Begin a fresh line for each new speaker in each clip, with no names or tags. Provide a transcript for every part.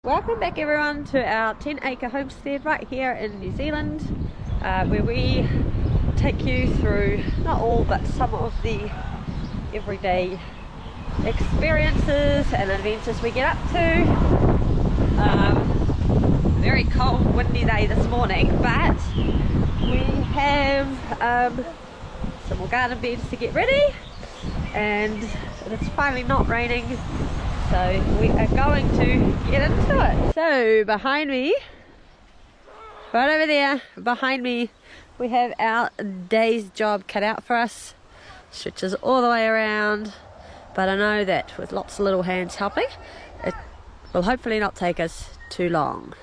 Welcome back everyone to our 10-acre homestead right here in New Zealand, where we take you through not all but some of the everyday experiences and adventures we get up to. Very cold, windy day this morning, but we have some more garden beds to get ready, and it's finally not raining, so we are going to get into it. So behind me, right over there behind me, we have our day's job cut out for us. Stretches all the way around, but I know that with lots of little hands helping, it will hopefully not take us too long.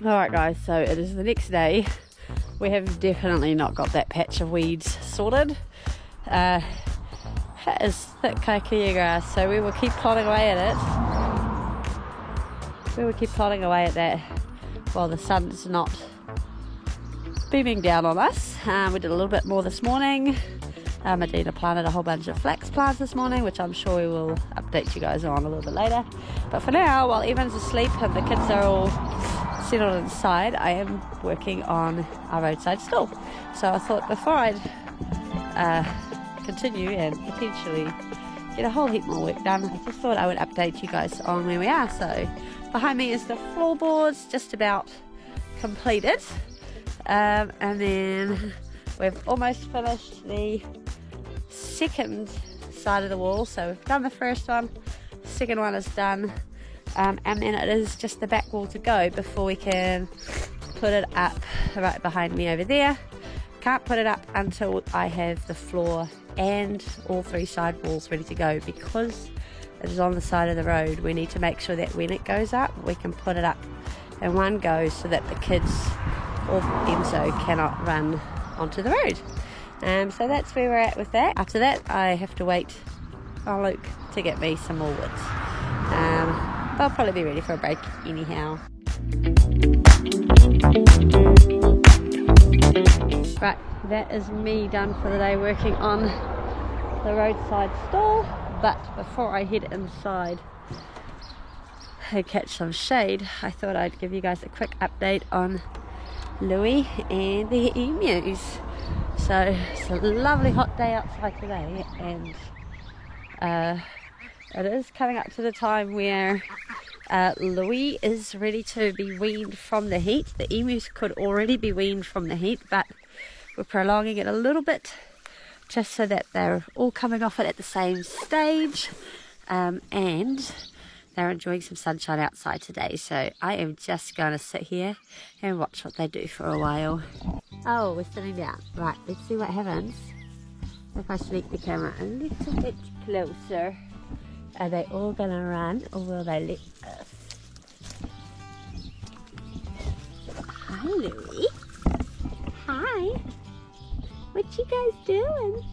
Alright guys, so it is the next day. We have definitely not got that patch of weeds sorted. It is thick kikuyu grass, so we will keep plodding away at that while the sun's not beaming down on us. We did a little bit more this morning. Medina planted a whole bunch of flax plants this morning, which I'm sure we will update you guys on a little bit later. But for now, while Evan's asleep and the kids are all settled inside, I am working on our roadside stall. So I thought before I'd continue and potentially get a whole heap more work done, I just thought I would update you guys on where we are. So behind me is the floorboards, just about completed, and then we've almost finished the second side of the wall. So we've done the first one, second one is done. And then it is just the back wall to go before we can put it up right behind me over there. Can't put it up until I have the floor and all three side walls ready to go, because it is on the side of the road. We need to make sure that when it goes up, we can put it up in one go so that the kids or Enzo cannot run onto the road. So that's where we're at with that. After that, I have to wait on Luke to get me some more wood. I'll probably be ready for a break anyhow. Right, that is me done for the day working on the roadside stall. But before I head inside and catch some shade, I thought I'd give you guys a quick update on Louie and the emus. So it's a lovely hot day outside today, and it is coming up to the time where Louie is ready to be weaned from the heat. The emus could already be weaned from the heat, but we're prolonging it a little bit just so that they're all coming off it at the same stage, and they're enjoying some sunshine outside today. So I am just going to sit here and watch what they do for a while. Oh, we're sitting down. Right, let's see what happens if I sneak the camera a little bit closer. Are they all gonna run, or will they let us? Hi, Louie. Hi. What you guys doing?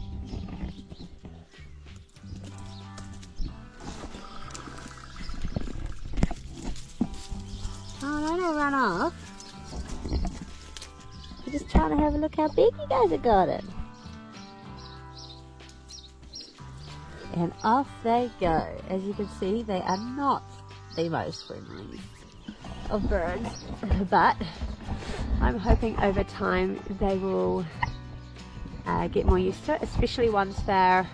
Oh, they don't run off. We're just trying to have a look how big you guys have got it. And off they go. As you can see, they are not the most friendly of birds, but I'm hoping over time they will get more used to it, especially once they're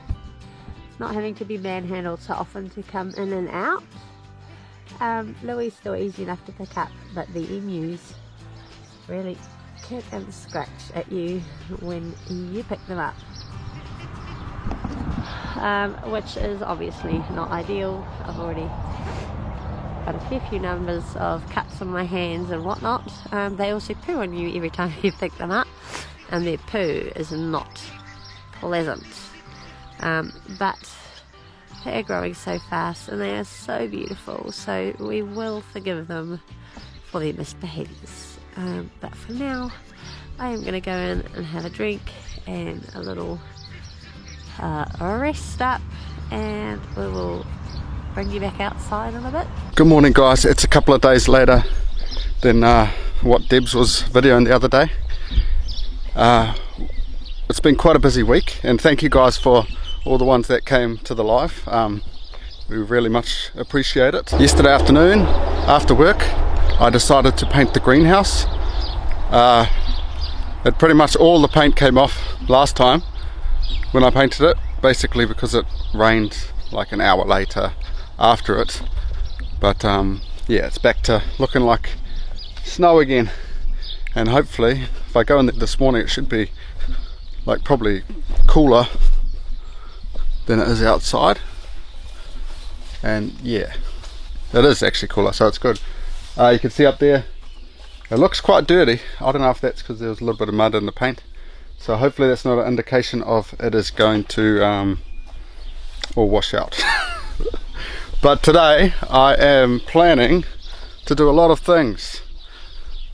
not having to be manhandled so often to come in and out. Louie's still easy enough to pick up, but the emus really kick and scratch at you when you pick them up. Which is obviously not ideal. I've already got a fair few numbers of cuts on my hands and whatnot. They also poo on you every time you pick them up, and their poo is not pleasant. But they are growing so fast and they are so beautiful, so we will forgive them for their misbehaviours. But for now, I am going to go in and have a drink and a little rest up, and we will bring you back outside in a bit.
Good morning guys, it's a couple of days later than what Debs was videoing the other day. It's been quite a busy week, and thank you guys for all the ones that came to the live. We really much appreciate it. Yesterday afternoon, after work, I decided to paint the greenhouse. It pretty much all the paint came off last time when I painted it, basically because it rained like an hour later after it. But yeah, it's back to looking like snow again, and hopefully if I go in this morning it should be like probably cooler than it is outside. And yeah, it is actually cooler, so it's good. You can see up there it looks quite dirty. I don't know if that's because there was a little bit of mud in the paint, so hopefully that's not an indication of it is going to all wash out. But today I am planning to do a lot of things.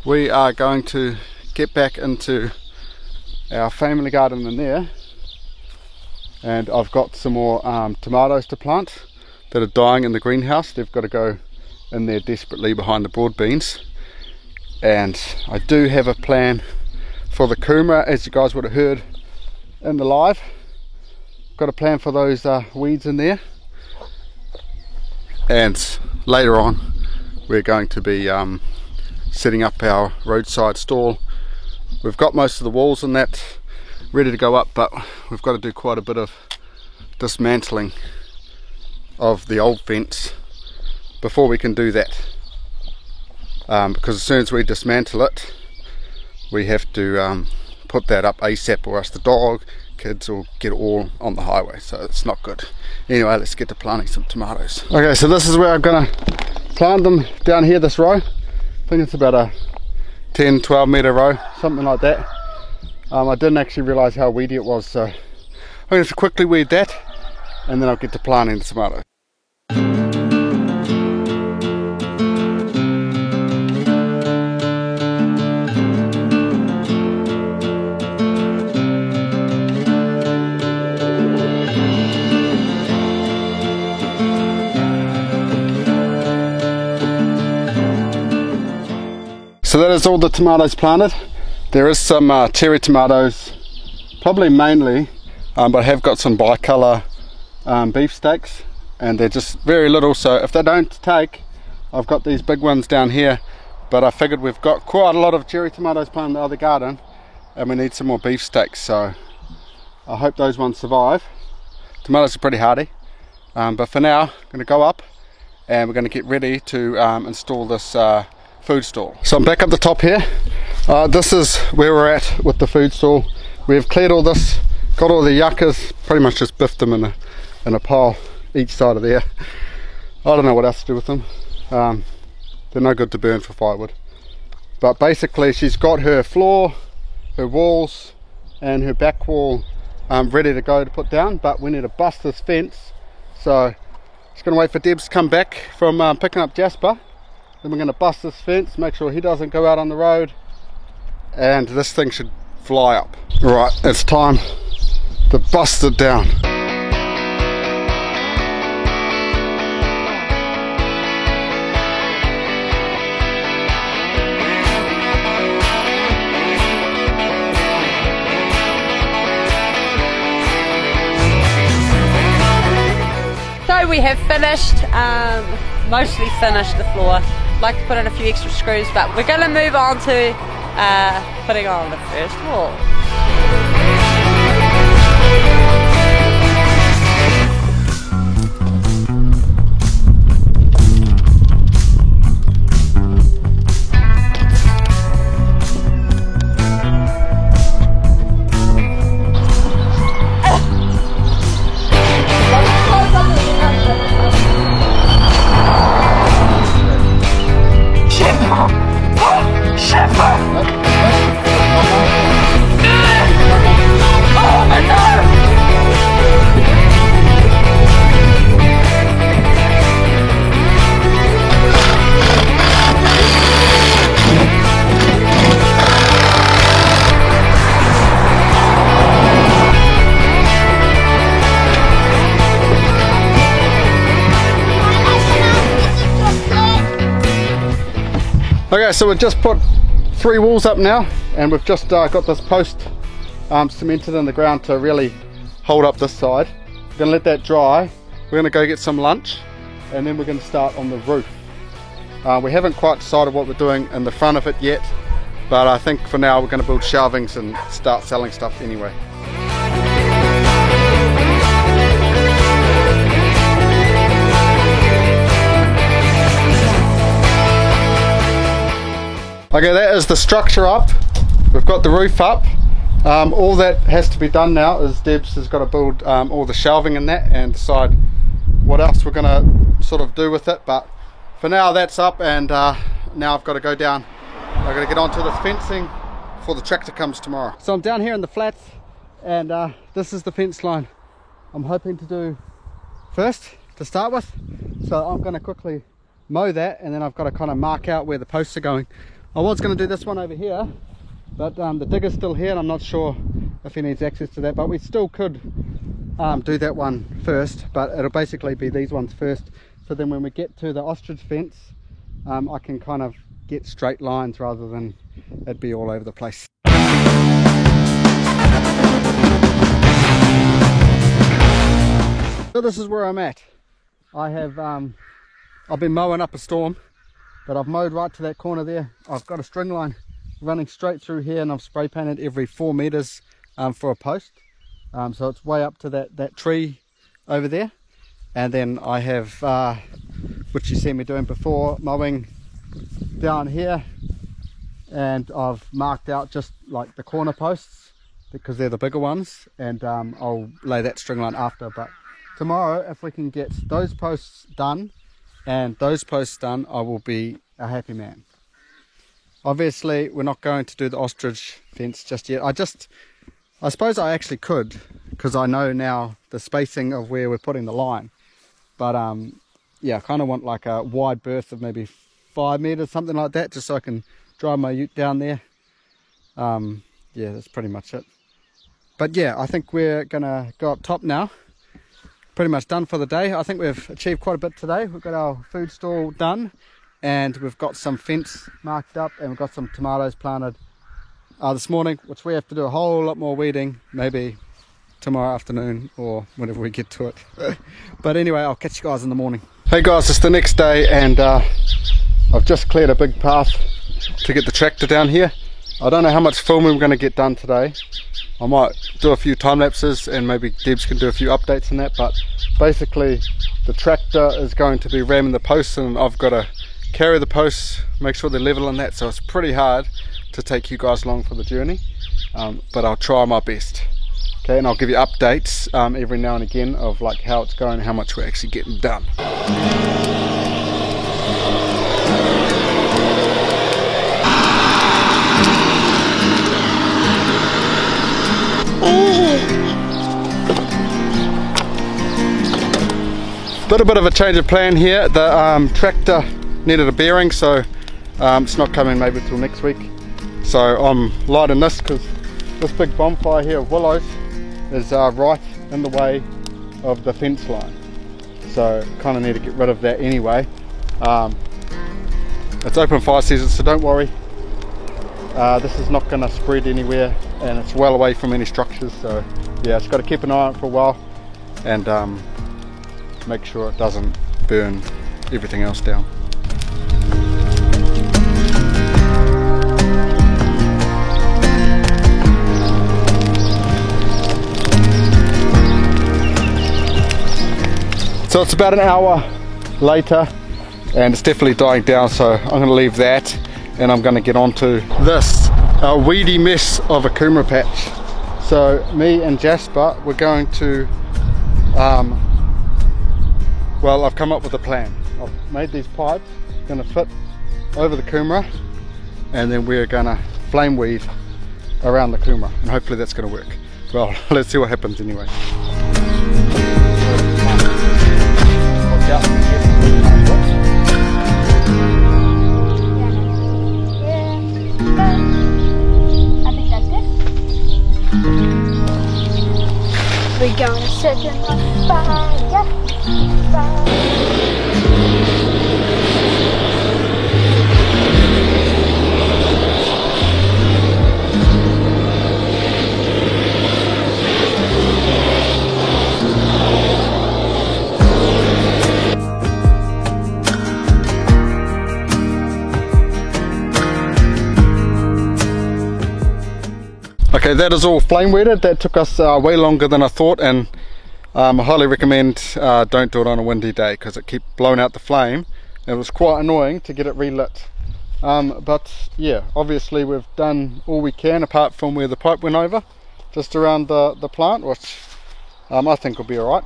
We are going to get back into our family garden in there, and I've got some more tomatoes to plant that are dying in the greenhouse. They've got to go in there desperately behind the broad beans. And I do have a plan for the kumara, as you guys would have heard in the live. Got a plan for those weeds in there. And later on we're going to be setting up our roadside stall. We've got most of the walls and that ready to go up, but we've got to do quite a bit of dismantling of the old fence before we can do that. Because as soon as we dismantle it, we have to put that up ASAP, or else the dog, kids will get all on the highway, so it's not good. Anyway, let's get to planting some tomatoes. Okay, so this is where I'm gonna plant them, down here, this row. I think it's about a 10-12 meter row, something like that. I didn't actually realize how weedy it was, so I'm going to quickly weed that and then I'll get to planting the tomatoes. So that is all the tomatoes planted. There is some cherry tomatoes, probably mainly, but I have got some bicolour beefsteaks, and they're just very little, so if they don't take, I've got these big ones down here, but I figured we've got quite a lot of cherry tomatoes planted in the other garden and we need some more beefsteaks, so I hope those ones survive. Tomatoes are pretty hardy, but for now I'm going to go up and we're going to get ready to install this food stall. So I'm back up the top here. This is where we're at with the food stall. We've cleared all this, got all the yuccas, pretty much just biffed them in a pile each side of there. I don't know what else to do with them. They're no good to burn for firewood. But basically she's got her floor, her walls and her back wall ready to go to put down, but we need to bust this fence. So just going to wait for Debs to come back from picking up Jasper. Then we're going to bust this fence, make sure he doesn't go out on the road, and this thing should fly up. Right, it's time to bust it down.
So we have finished, mostly finished the floor. Like to put in a few extra screws, but we're going to move on to putting on the first wall.
Okay, so we just put 3 walls up now, and we've just got this post cemented in the ground to really hold up this side. We're going to let that dry. We're going to go get some lunch, and then we're going to start on the roof. We haven't quite decided what we're doing in the front of it yet, but I think for now we're going to build shelvings and start selling stuff anyway. Okay, that is the structure up. We've got the roof up. All that has to be done now is Debs has got to build all the shelving in that and decide what else we're going to sort of do with it. But for now that's up, and now I've got to go down. I've got to get onto this fencing before the tractor comes tomorrow. So I'm down here in the flats, and this is the fence line I'm hoping to do first to start with. So I'm going to quickly mow that, and then I've got to kind of mark out where the posts are going. I was going to do this one over here, but the digger's still here and I'm not sure if he needs access to that, but we still could do that one first, but it'll basically be these ones first, so then when we get to the ostrich fence I can kind of get straight lines rather than it be all over the place. So this is where I'm at. I have I've been mowing up a storm, but I've mowed right to that corner there. I've got a string line running straight through here, and I've spray painted every 4 meters for a post. So it's way up to that tree over there. And then I have, which you see me doing before, mowing down here. And I've marked out just like the corner posts because they're the bigger ones. And I'll lay that string line after. But tomorrow, if we can get those posts done and those posts done, I will be a happy man. Obviously we're not going to do the ostrich fence just yet. I suppose I actually could, because I know now the spacing of where we're putting the line, but yeah, I kind of want like a wide berth of maybe 5 meters, something like that, just so I can drive my ute down there. Yeah, that's pretty much it. But yeah, I think we're gonna go up top now. Pretty much done for the day. I think we've achieved quite a bit today. We've got our food stall done, and we've got some fence marked up, and we've got some tomatoes planted this morning, which we have to do a whole lot more weeding, maybe tomorrow afternoon or whenever we get to it. But anyway, I'll catch you guys in the morning. Hey guys, it's the next day, and I've just cleared a big path to get the tractor down here. I don't know how much filming we're going to get done today. I might do a few time lapses and maybe Debs can do a few updates on that, but basically the tractor is going to be ramming the posts, and I've got to carry the posts, make sure they're level on that, so it's pretty hard to take you guys along for the journey, but I'll try my best. Okay, and I'll give you updates every now and again of like how it's going and how much we're actually getting done. Little bit of a change of plan here. The tractor needed a bearing, so it's not coming maybe till next week. So I'm lighting this because this big bonfire here of willows is right in the way of the fence line. So kind of need to get rid of that anyway. It's open fire season, so don't worry. This is not going to spread anywhere, and it's well away from any structures. So yeah, it's got to keep an eye on it for a while, and make sure it doesn't burn everything else down. So it's about an hour later and it's definitely dying down, so I'm going to leave that and I'm going to get onto this weedy mess of a kumara patch. So me and Jasper, we're going to well, I've come up with a plan. I've made these pipes, going to fit over the kumara, and then we're going to flame weed around the kumara, and hopefully that's going to work. Well, let's see what happens anyway.
I think that's good. We're gonna set them on fire.
Okay, that is all flame weeded. That took us way longer than I thought, and I highly recommend don't do it on a windy day because it kept blowing out the flame. It was quite annoying to get it relit. But yeah, obviously we've done all we can apart from where the pipe went over, just around the plant, which I think will be alright.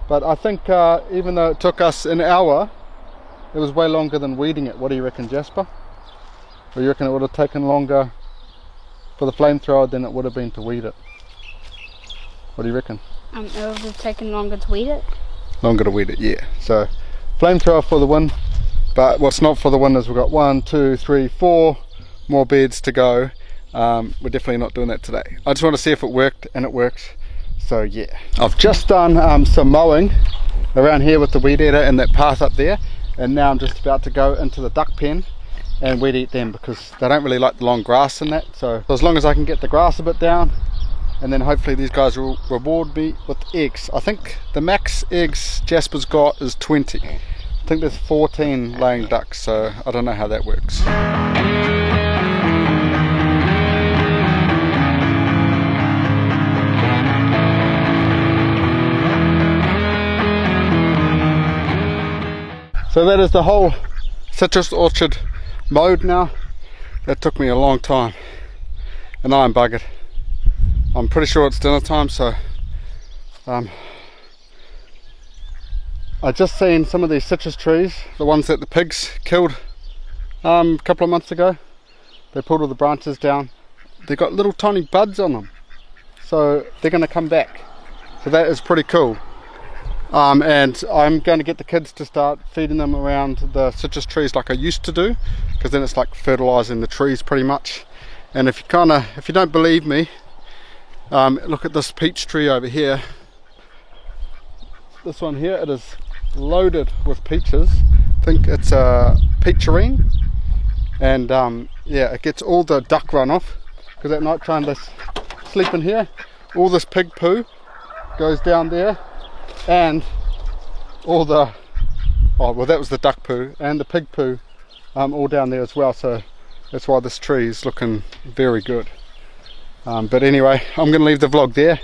But I think even though it took us an hour, it was way longer than weeding it. What do you reckon, Jasper? Or you reckon it would have taken longer for the flamethrower than it would have been to weed it? What do you reckon?
It would have taken longer to weed it.
Longer to weed it, yeah. So flamethrower for the win. But what's not for the win is we've got 1, 2, 3, 4 more beds to go. We're definitely not doing that today. I just want to see if it worked, and it worked. So yeah, I've just done some mowing around here with the weed eater and that path up there, and now I'm just about to go into the duck pen and weed eat them because they don't really like the long grass in that. So as long as I can get the grass a bit down, and then hopefully these guys will reward me with eggs. I think the max eggs Jasper's got is 20. I think there's 14 laying ducks, so I don't know how that works. So that is the whole citrus orchard mowed now. That took me a long time, and I'm buggered. I'm pretty sure it's dinner time, so I just seen some of these citrus trees, the ones that the pigs killed a couple of months ago. They pulled all the branches down. They got little tiny buds on them, so they're going to come back. So that is pretty cool. And I'm going to get the kids to start feeding them around the citrus trees like I used to do, because then it's like fertilizing the trees pretty much. And if you don't believe me, look at this peach tree over here. This one here, it is loaded with peaches. I think it's a peacherine, and yeah, it gets all the duck runoff, because at night time they sleep in here. All this pig poo goes down there, and all the that was the duck poo and the pig poo all down there as well. So that's why this tree is looking very good. But anyway, I'm going to leave the vlog there,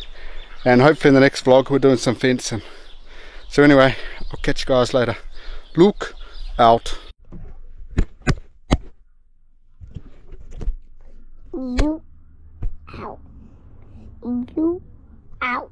and hopefully in the next vlog we're doing some fencing. So anyway, I'll catch you guys later. Look out.
You out. You out.